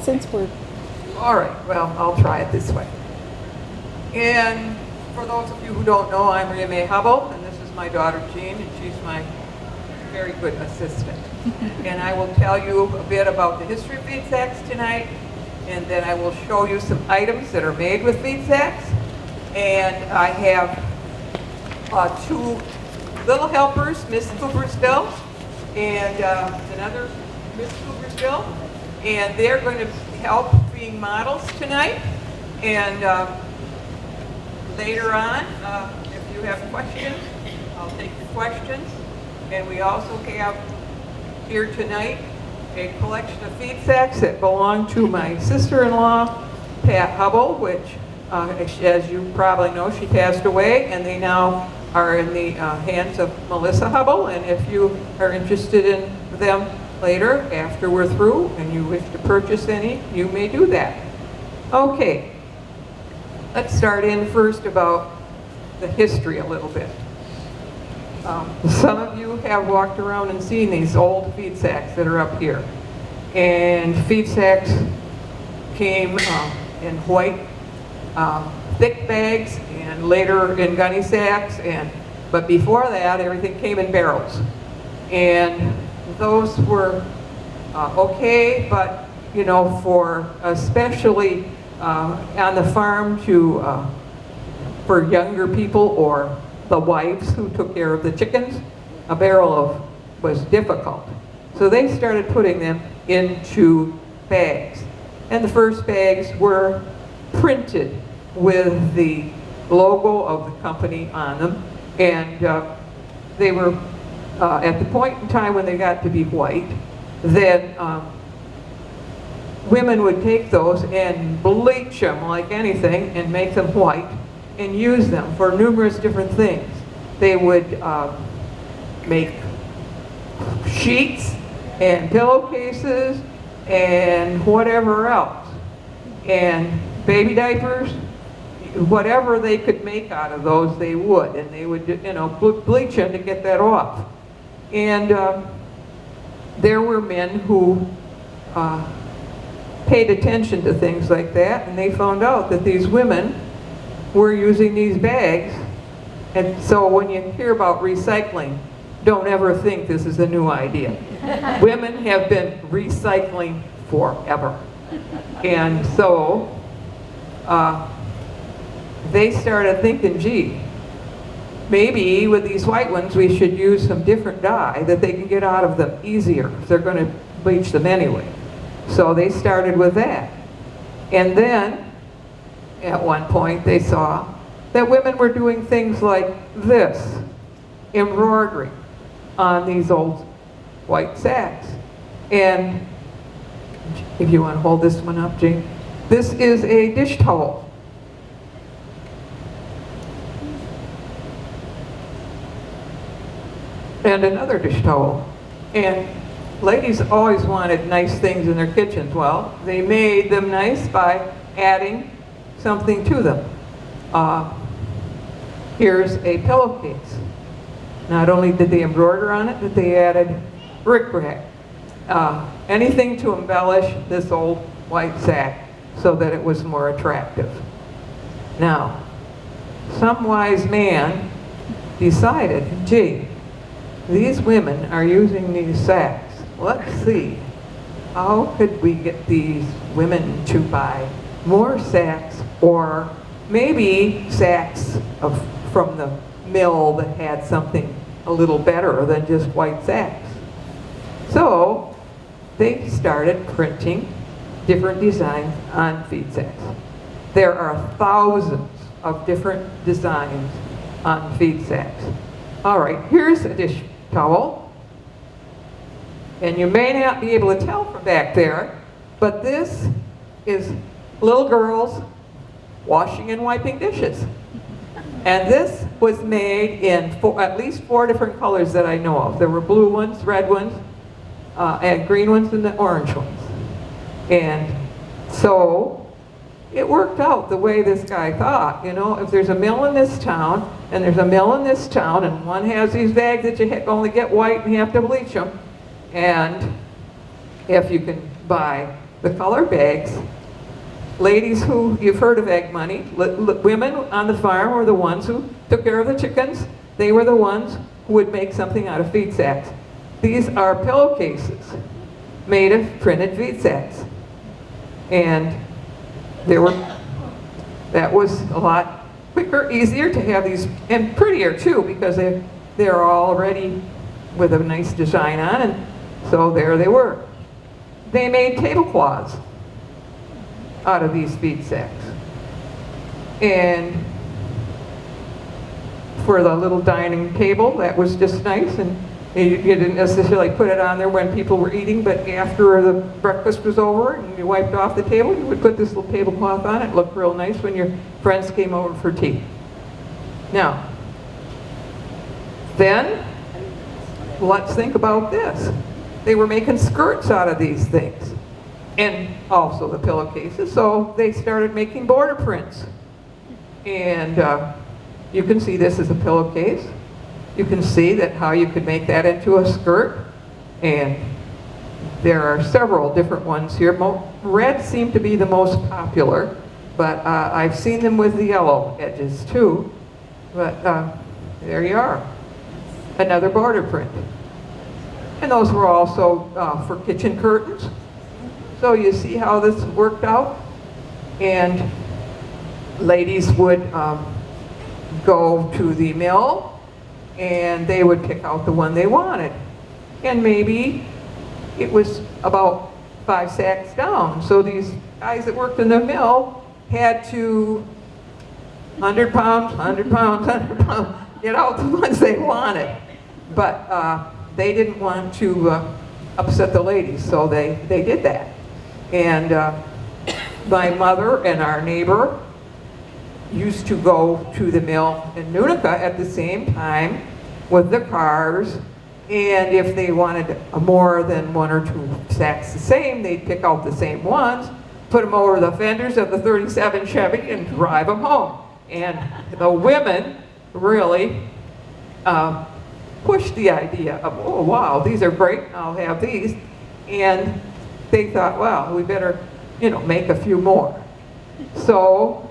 since we're... All right, well, I'll try it this way. And for those of you who don't know, I'm RheaMae Hubbel, and this is my daughter Jean, and she's my very good assistant. And I will tell you a bit about the history of feed sacks tonight, and then I will show you some items that are made with feed sacks. And I have two little helpers, Miss Coopersville and another Miss Coopersville, and they're going to help being models tonight. And later on, if you have questions, I'll take your questions. And we also have here tonight a collection of feed sacks that belong to my sister-in-law, Pat Hubbel, which, as you probably know, she passed away, and they now are in the hands of Melissa Hubbel. And if you are interested in them later, after we're through, and you wish to purchase any, you may do that. Okay, let's start in first about the history a little bit. Some of you have walked around and seen these old feed sacks that are up here. And feed sacks came in white thick bags, and later in gunny sacks, but before that everything came in barrels. And those were okay, but you know, for especially on the farm for younger people or the wives who took care of the chickens, a barrel was difficult. So they started putting them into bags. And the first bags were printed with the logo of the company on them. And they were, at the point in time when they got to be white, then women would take those and bleach them like anything and make them white and use them for numerous different things. They would make sheets and pillowcases and whatever else, and baby diapers, whatever they could make out of those they would, and they would, you know, bleach them to get that off. And there were men who paid attention to things like that, and they found out that these women were using these bags. And so when you hear about recycling, don't ever think this is a new idea. Women have been recycling forever. And so they started thinking, gee, maybe with these white ones we should use some different dye that they can get out of them easier if they're going to bleach them anyway. So they started with that. And then at one point they saw that women were doing things like this, embroidery on these old white sacks. And if you want to hold this one up, Jane, this is a dish towel. And another dish towel. And ladies always wanted nice things in their kitchens. Well, they made them nice by adding something to them. Here's a pillowcase. Not only did they embroider on it, but they added bric-a-brac. Anything to embellish this old white sack so that it was more attractive. Now, some wise man decided, gee, these women are using these sacks. Let's see, how could we get these women to buy more sacks, or maybe sacks from the mill that had something a little better than just white sacks. So they started printing different designs on feed sacks. There are thousands of different designs on feed sacks. All right, here's a dish towel. And you may not be able to tell from back there, but this is little girls washing and wiping dishes. And this was made in at least 4 different colors that I know of. There were blue ones, red ones, and green ones, and the orange ones. And so it worked out the way this guy thought. You know, if there's a mill in this town, and there's a mill in this town, and one has these bags that you only get white and you have to bleach them, and if you can buy the color bags, ladies who, you've heard of egg money, women on the farm were the ones who took care of the chickens. They were the ones who would make something out of feed sacks. These are pillowcases made of printed feed sacks. And that was a lot quicker, easier to have these, and prettier too, because they're already with a nice design on, and so there they were. They made tablecloths out of these feed sacks. And for the little dining table, that was just nice, and you didn't necessarily put it on there when people were eating, but after the breakfast was over and you wiped off the table, you would put this little tablecloth on it. It looked real nice when your friends came over for tea. Now, then, let's think about this. They were making skirts out of these things, and also the pillowcases, so they started making border prints. And you can see this is a pillowcase. You can see that how you could make that into a skirt, and there are several different ones here. Red seem to be the most popular, but I've seen them with the yellow edges too. But there you are, another border print. And those were also for kitchen curtains. So you see how this worked out? And ladies would go to the mill, and they would pick out the one they wanted. And maybe it was about 5 sacks down. So these guys that worked in the mill had to 100 pounds, 100 pounds, 100 pounds, get out the ones they wanted. But they didn't want to upset the ladies, so they did that. And my mother and our neighbor used to go to the mill in Nunica at the same time with the cars, and if they wanted more than 1 or 2 sacks the same, they'd pick out the same ones, put them over the fenders of the 37 Chevy and drive them home. And the women really pushed the idea of, oh wow, these are great, I'll have these. And they thought, well, we better, make a few more. So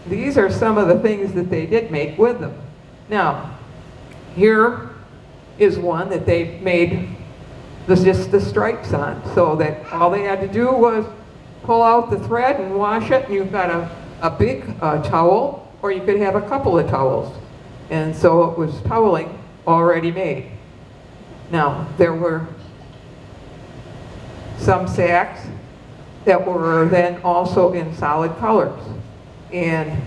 these are some of the things that they did make with them. Now, here is one that they made just the stripes on, so that all they had to do was pull out the thread and wash it, and you've got a big towel, or you could have a couple of towels. And so it was toweling already made. Now, there were some sacks that were then also in solid colors. And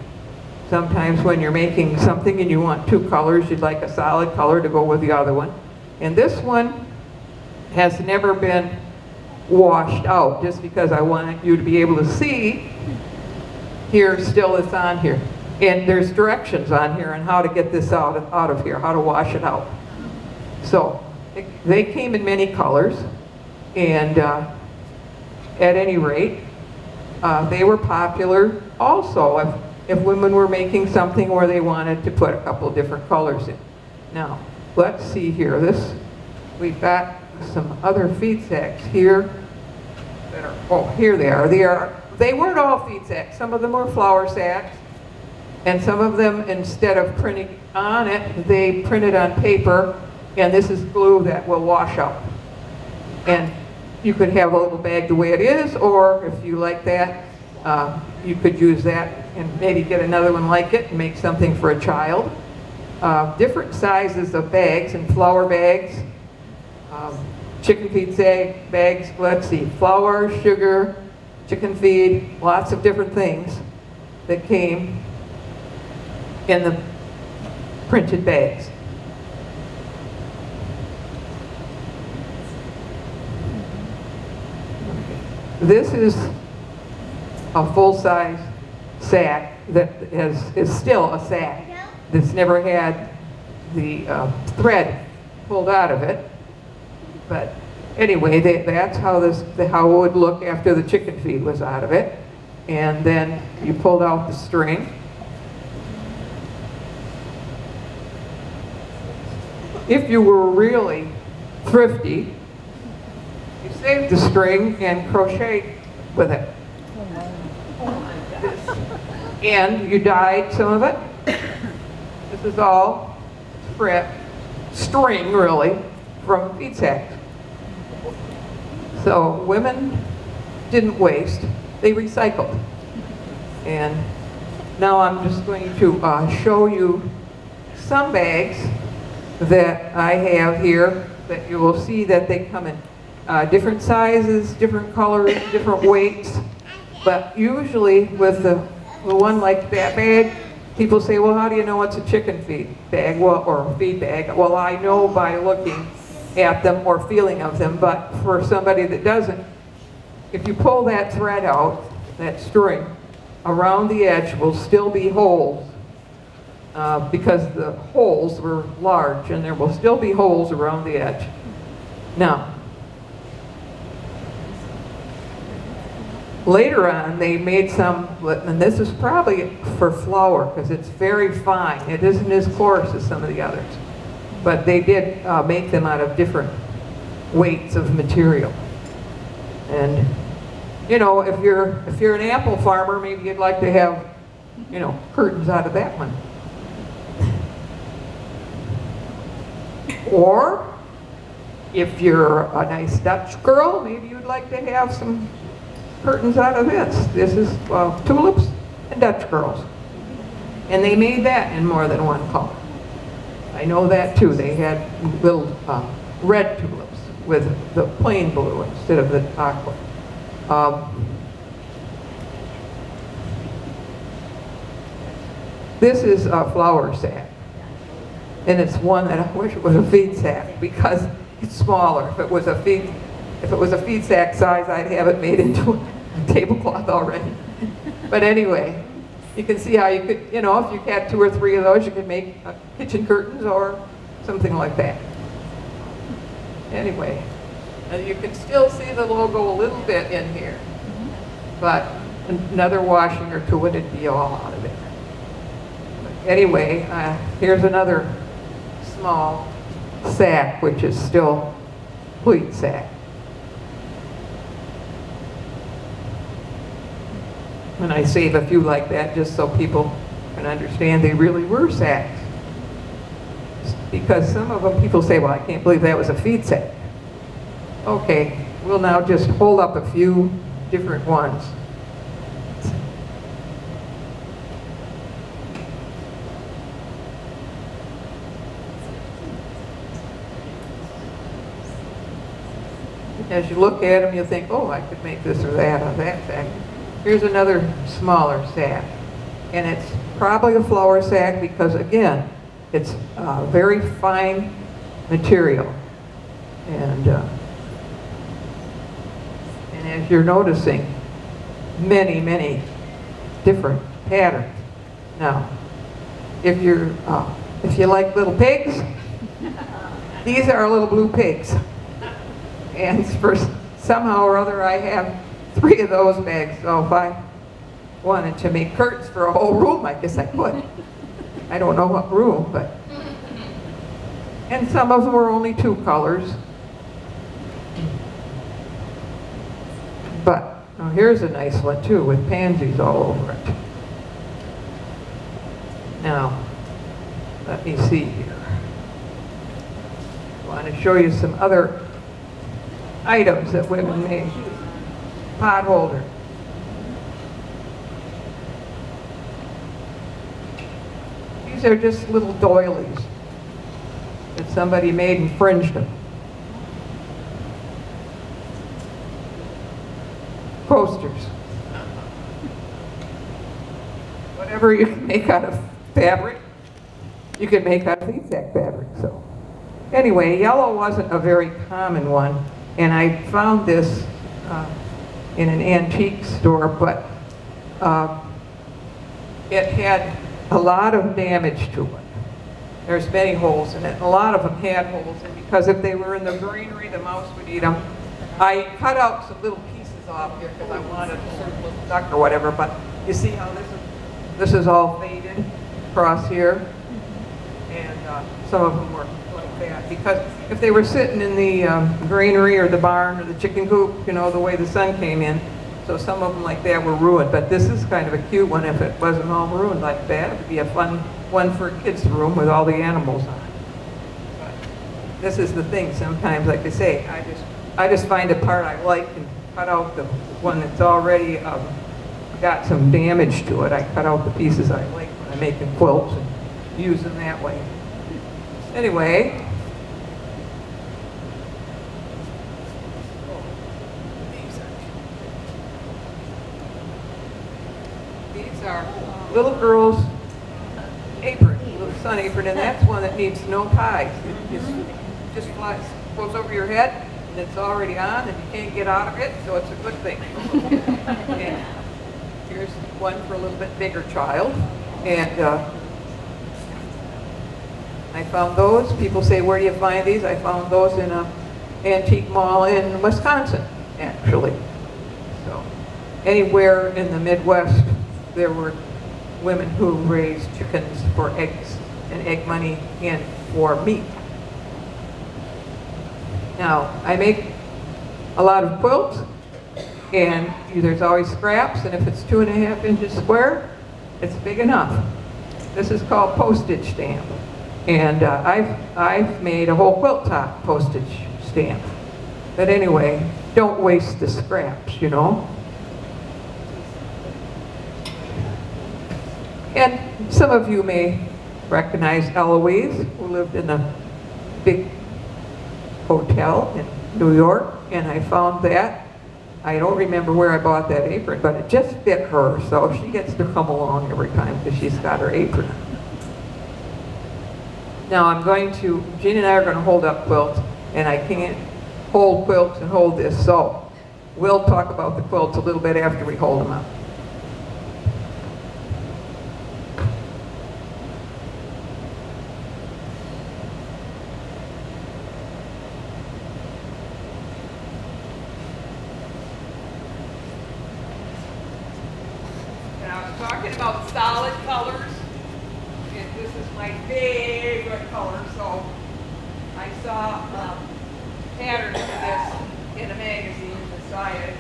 sometimes when you're making something and you want 2 colors, you'd like a solid color to go with the other one. And this one has never been washed out, just because I wanted you to be able to see. Here still it's on here. And there's directions on here on how to get this out of here, how to wash it out. So they came in many colors, and at any rate, they were popular also if women were making something where they wanted to put a couple different colors in. Now, let's see here. We've got some other feed sacks here that are, oh, here they are. They weren't all feed sacks. Some of them were flour sacks, and some of them, instead of printing on it, they printed on paper, and this is glue that will wash out. And you could have a little bag the way it is, or if you like that, you could use that and maybe get another one like it and make something for a child. Different sizes of bags and flour bags, chicken feed bags, let's see, flour, sugar, chicken feed, lots of different things that came in the printed bags. This is a full-size sack that is still a sack that's never had the thread pulled out of it. But anyway, that's how how it would look after the chicken feed was out of it. And then you pulled out the string. If you were really thrifty, you saved the string and crocheted with it. And you dyed some of it. This is all string, really, from feed sacks. So women didn't waste, they recycled. And now I'm just going to show you some bags that I have here that you will see that they come in different sizes, different colors, different weights. But usually with the one like that bag, people say, well, how do you know it's a chicken feed bag or a feed bag? Well, I know by looking at them or feeling of them, but for somebody that doesn't, if you pull that thread out, that string, around the edge will still be holes because the holes were large, and there will still be holes around the edge. Now, later on, they made some, and this is probably for flour because it's very fine. It isn't as coarse as some of the others. But they did make them out of different weights of material. And, you know, if you're an apple farmer, maybe you'd like to have, you know, curtains out of that one. Or, if you're a nice Dutch girl, maybe you'd like to have some curtains out of this. This is tulips and Dutch girls. And they made that in more than one color. I know that too. They had little red tulips with the plain blue instead of the aqua. This is a flour sack. And it's one that I wish it was a feed sack because it's smaller. If it was a feed sack size, I'd have it made into a tablecloth already. But anyway, you can see how you could, you know, if you had 2 or 3 of those, you could make kitchen curtains or something like that. Anyway, and you can still see the logo a little bit in here, but another washing or 2 and it'd be all out of it. But anyway, here's another small sack, which is still pleat sack. And I save a few like that just so people can understand they really were sacks. Because some of them people say, well, I can't believe that was a feed sack. Okay, we'll now just hold up a few different ones. As you look at them, you think, oh, I could make this or that or that sack. Here's another smaller sack. And it's probably a flour sack because, again, it's very fine material. And as you're noticing, many, many different patterns. Now, if you like little pigs, these are little blue pigs. And for somehow or other, I have 3 of those bags. So if I wanted to make curtains for a whole room, I guess I could. I don't know what room, but. And some of them were only 2 colors. But now here's a nice one too, with pansies all over it. Now, let me see here. I want to show you some other items that women made. Pot holder. These are just little doilies that somebody made and fringed them. Posters. Whatever you can make out of fabric, you can make out of feed-sack fabric. So, anyway, yellow wasn't a very common one, and I found this in an antique store, but it had a lot of damage to it. There's many holes in it, and a lot of them had holes, and because if they were in the greenery, the mouse would eat them. I cut out some little pieces off here because I wanted a certain little duck or whatever, but you see how this is all faded across here, and some of them were like that, because if they were sitting in the greenery or the barn or the chicken coop, you know, the way the sun came in, So some of them like that were ruined, but this is kind of a cute one. If it wasn't all maroon like that, it'd be a fun one for a kid's room with all the animals on it. But this is the thing, sometimes, like I say, I just find a part I like and cut out the one that's already got some damage to it. I cut out the pieces I like when I make the quilts and use them that way. Anyway, these are little girl's apron, little sun apron, and that's one that needs no ties. It just flies, goes over your head, and it's already on, and you can't get out of it, so it's a good thing. And here's one for a little bit bigger child, and I found those. People say, where do you find these? I found those in an antique mall in Wisconsin, actually. So anywhere in the Midwest, there were women who raised chickens for eggs and egg money and for meat. Now, I make a lot of quilts, and there's always scraps, and if it's 2.5 inches square, it's big enough. This is called postage stamp. And I've made a whole quilt top postage stamp. But anyway, don't waste the scraps, you know. And some of you may recognize Eloise, who lived in a big hotel in New York, and I found that. I don't remember where I bought that apron, but it just fit her, so she gets to come along every time because she's got her apron. Now I'm going to, Jean and I are going to hold up quilts, and I can't hold quilts and hold this, so we'll talk about the quilts a little bit after we hold them up. Talking about solid colors, and this is my favorite color, so I saw patterns for this in a magazine and decided,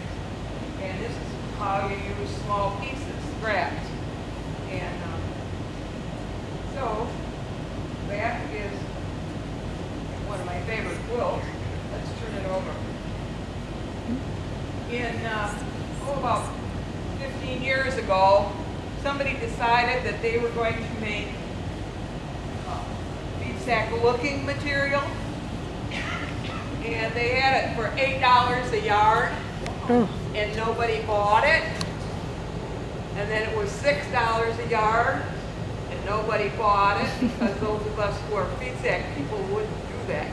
and this is how you use small pieces, scraps, and so that is one of my favorite quilts. Let's turn it over. In about 15 years ago, somebody decided that they were going to make bead sack looking material, and they had it for $8 a yard, and nobody bought it. And then it was $6 a yard, and nobody bought it, because those of us who are bead sack people wouldn't do that.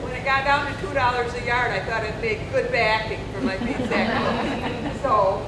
When it got down to $2 a yard, I thought it'd make good backing for my bead sack. So